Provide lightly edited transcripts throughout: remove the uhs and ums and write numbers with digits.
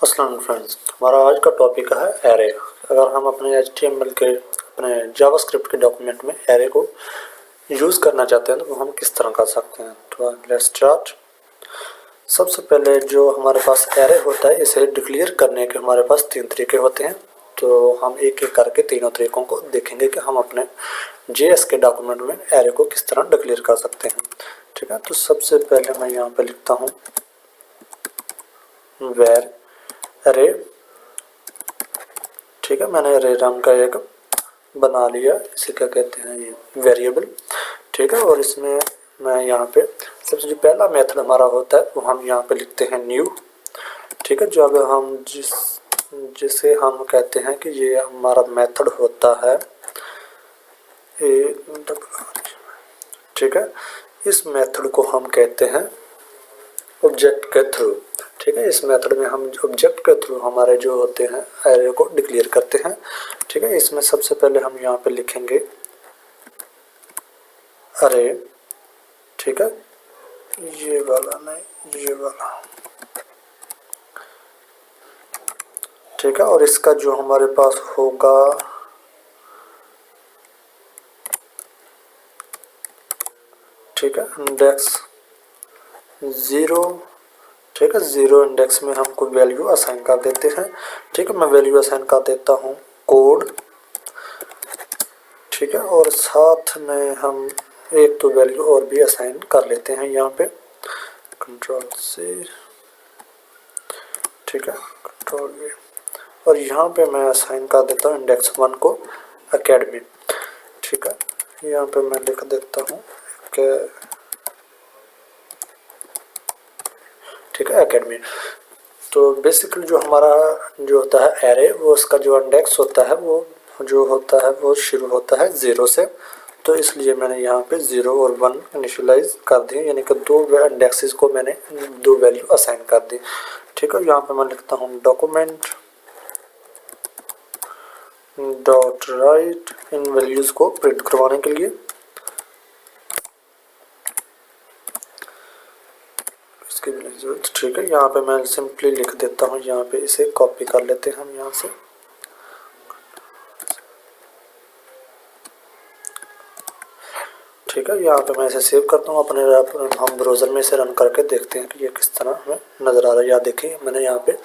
अस्सलाम फ्रेंड्स, हमारा आज का टॉपिक है एरे। अगर हम अपने HTML के अपने जावास्क्रिप्ट के डॉक्यूमेंट में एरे को यूज़ करना चाहते हैं तो वो हम किस तरह कर सकते हैं। तो लेट्स स्टार्ट। सबसे पहले जो हमारे पास एरे होता है इसे डिक्लेयर करने के हमारे पास 3 तरीके होते हैं। तो हम एक एक करके तीनों तरीकों को देखेंगे कि हम अपने JS के डॉक्यूमेंट में एरे को किस तरह डिक्लेयर कर सकते हैं। ठीक है, तो सबसे पहले मैं यहाँ पे लिखता हूँ वेर अरे। ठीक है, मैंने अरे नाम का एक बना लिया, इसे क्या कहते हैं, ये वेरिएबल। ठीक है, और इसमें मैं यहाँ पे सबसे जो पहला मेथड हमारा होता है वो हम यहाँ पे लिखते हैं न्यू। ठीक है, जो अगर हम जिसे हम कहते हैं कि ये हमारा मेथड होता है ठीक है, इस मेथड को हम कहते हैं ऑब्जेक्ट के थ्रू। ठीक है, इस मेथड में हम ऑब्जेक्ट के थ्रू हमारे जो होते हैं एरे को डिक्लेयर करते हैं। ठीक है, इसमें सबसे पहले हम यहाँ पे लिखेंगे अरे। ठीक है, ये वाला नहीं, ये वाला। ठीक है, और इसका जो हमारे पास होगा ठीक है इंडेक्स 0। ठीक है, 0 इंडेक्स में हमको वैल्यू असाइन कर देते हैं। ठीक है, मैं वैल्यू असाइन कर देता हूँ कोड। ठीक है, और साथ में हम एक तो वैल्यू और भी असाइन कर लेते हैं यहाँ पे, कंट्रोल से। ठीक है, कंट्रोल V, और यहाँ पे मैं असाइन कर देता हूँ इंडेक्स 1 को एकेडमी। ठीक है, यहाँ पे मैं लिख देता हूँ ठीक है एकेडमी। तो बेसिकली जो हमारा जो होता है एरे, वो उसका जो इंडेक्स होता है वो जो होता है वो शुरू होता है 0 से। तो इसलिए मैंने यहाँ पे 0 और 1 इनिशियलाइज कर दिए, यानी कि दो इंडेक्सेस को मैंने दो वैल्यू असाइन कर दी। ठीक है, यहाँ पे मैं लिखता हूँ डॉक्यूमेंट डॉट राइट इन वैल्यूज़ को प्रिंट करवाने के लिए। इसकी भी नहीं जरूरत। ठीक है, यहाँ पे मैं सिंपली लिख देता हूँ, यहाँ पे इसे कॉपी कर लेते हैं हम यहाँ से। ठीक है, यहाँ पे मैं इसे सेव करता हूँ अपने हम ब्राउज़र में इसे रन करके देखते हैं कि ये किस तरह हमें नज़र आ रहा है। या देखिए मैंने यहाँ पे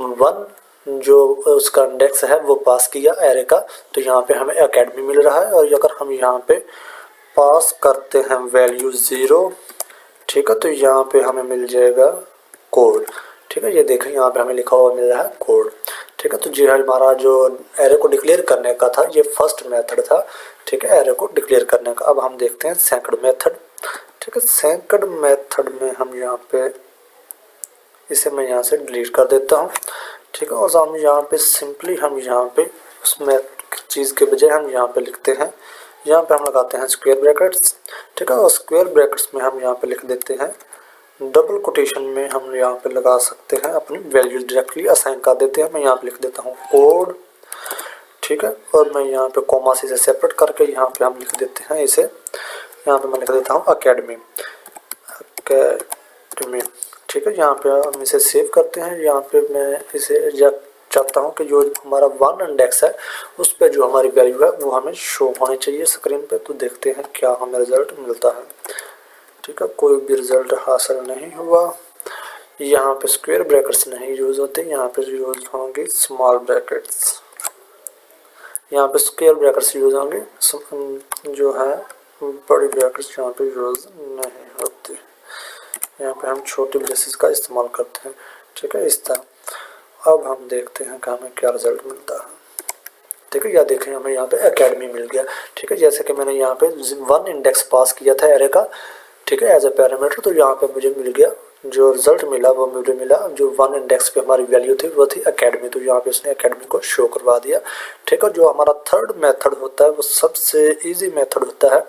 1 जो उसका इंडेक्स है वो पास किया एरे का, तो यहाँ पे हमें एकेडमी मिल रहा है। और अगर हम यहाँ पे पास करते हैं वैल्यू 0, ठीक है, तो यहाँ पे हमें मिल जाएगा कोड। ठीक है, ये देखें यहाँ पे हमें लिखा हुआ मिल रहा है कोड। ठीक है, तो ये हमारा जो एरे को डिक्लेयर करने का था, ये फर्स्ट मेथड था। ठीक है, एरे को डिक्लेयर करने का। अब हम देखते हैं सेकंड मेथड। ठीक है, सेकंड मेथड में हम यहाँ पे इसे मैं यहाँ से डिलीट कर देता हूँ। ठीक है, और हम यहाँ पे सिंपली हम यहाँ पे उसमें चीज़ के बजाय हम यहाँ पे लिखते हैं, यहाँ पे हम लगाते हैं स्क्वायर ब्रैकेट्स। ठीक है, और स्क्वायर ब्रैकेट्स में हम यहाँ पे लिख देते हैं, डबल कोटेशन में हम यहाँ पे लगा सकते हैं अपनी वैल्यूज डायरेक्टली असाइन कर देते हैं। मैं यहाँ पे लिख देता हूँ कोड। ठीक है, और मैं यहाँ पे कॉमा से इसे सेपरेट करके यहाँ पे हम लिख देते हैं इसे, यहाँ पे मैं लिख देता हूँ अकेडमी। ठीक है, यहाँ पे हम इसे सेव करते हैं। यहाँ पे मैं इसे चाहता हूँ कि जो हमारा 1 इंडेक्स है उस पर जो हमारी वैल्यू है वो हमें शो होनी चाहिए स्क्रीन पे। तो देखते हैं क्या हमें रिजल्ट मिलता है। ठीक है, कोई भी रिजल्ट हासिल नहीं हुआ। यहाँ पे स्क्वायर ब्रैकेट्स नहीं यूज़ होते, यहाँ पे यूज़ होंगे स्मॉल ब्रैकेट्स। यहाँ पे स्क्वायर ब्रैकेट्स यूज़ होंगे, जो है बड़ी ब्रैकेट्स यहाँ पे यूज़ नहीं होती। यहाँ पे हम छोटी ब्रेसेस का इस्तेमाल करते हैं। ठीक है, इस तरह। अब हम देखते हैं कि हमें क्या रिजल्ट मिलता है। ठीक है, या देखें हमें यहाँ पे एकेडमी मिल गया। ठीक है, जैसे कि मैंने यहाँ पे 1 इंडेक्स पास किया था एरे का, ठीक है, एज ए पैरामीटर, तो यहाँ पे मुझे मिल गया, जो रिजल्ट मिला वो मुझे मिला, जो 1 इंडेक्स पे हमारी वैल्यू थी वो थी एकेडमी। तो यहाँ पे उसने एकेडमी को शो करवा दिया। ठीक है, जो हमारा थर्ड मेथड होता है वो सबसे इजी मेथड होता है।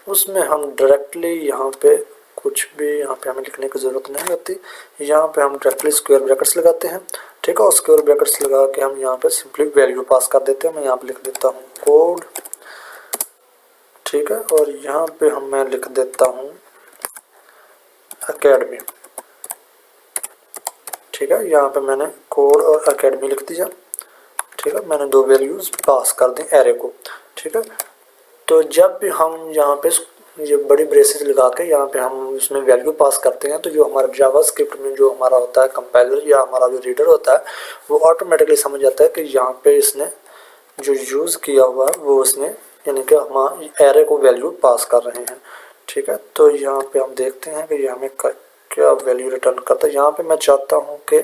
उसमें हम डायरेक्टली यहाँ पे कुछ भी यहाँ पे हमें लिखने की ज़रूरत नहीं होती, यहाँ पे हम डायरेक्टली स्क्वायर ब्रैकेट्स लगाते हैं। ठीक है, और स्क्वायर ब्रैकेट्स लगा के हम यहाँ पे सिंपली वैल्यू पास कर देते हैं। मैं यहाँ पे लिख देता हूँ कोड। ठीक है, और यहाँ पे मैं लिख देता हूँ एकेडमी। ठीक है, यहाँ पे मैंने कोड और एकेडमी लिख दिया। ठीक है, मैंने 2 वैल्यूज़ पास कर दी एरे को। ठीक है, तो जब भी हम यहाँ पे ये बड़ी ब्रेसेस लगा के यहाँ पे हम इसमें वैल्यू पास करते हैं, तो जो हमारा जावास्क्रिप्ट में जो हमारा होता है कंपाइलर या हमारा जो रीडर होता है, वो ऑटोमेटिकली समझ जाता है कि यहाँ पे इसने जो यूज़ किया हुआ है वो उसने, यानी कि हम एरे को वैल्यू पास कर रहे हैं। ठीक है, तो यहाँ पे हम देखते हैं कि ये हमें क्या वैल्यू रिटर्न करता है। यहाँ पे मैं चाहता हूँ कि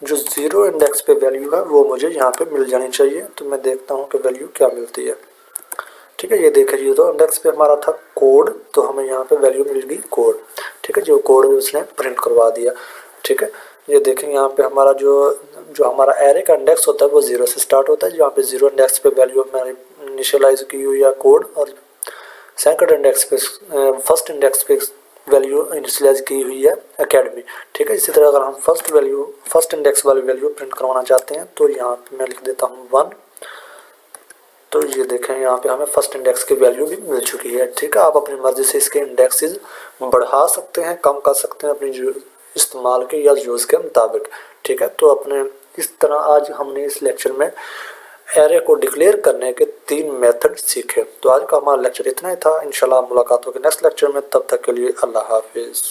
जो 0 इंडेक्स पे वैल्यू है वो मुझे यहाँ पे मिल जानी चाहिए। तो मैं देखता हूँ कि वैल्यू क्या मिलती है। ठीक है, ये देखिए 0 इंडेक्स पे हमारा था कोड, तो हमें यहाँ पे वैल्यू मिल गई कोड। ठीक है, जो कोड उसने प्रिंट करवा दिया। ठीक है, ये देखें यहाँ पे हमारा जो हमारा एरे का इंडेक्स होता है वो 0 से स्टार्ट होता है। यहाँ पे 0 इंडेक्स पे वैल्यू हमारी इनिशियलाइज की हुई है कोड, और सेकंड इंडेक्स पे फर्स्ट इंडेक्स पे वैल्यू इनिशियलाइज की हुई है एकेडमी। ठीक है, इसी तरह अगर हम फर्स्ट इंडेक्स वाली वैल्यू प्रिंट करवाना चाहते हैं तो यहाँ पे मैं लिख देता हूँ 1। तो ये देखें यहाँ पे हमें फर्स्ट इंडेक्स की वैल्यू भी मिल चुकी है। ठीक है, आप अपनी मर्जी से इसके इंडेक्सेस बढ़ा सकते हैं, कम कर सकते हैं अपनी इस्तेमाल के या यूज़ के मुताबिक। ठीक है, तो अपने इस तरह आज हमने इस लेक्चर में एरे को डिक्लेयर करने के 3 मेथड सीखे। तो आज का हमारा लेक्चर इतना ही था। इंशाल्लाह मुलाकात होगी नेक्स्ट लेक्चर में, तब तक के लिए अल्लाह हाफिज़।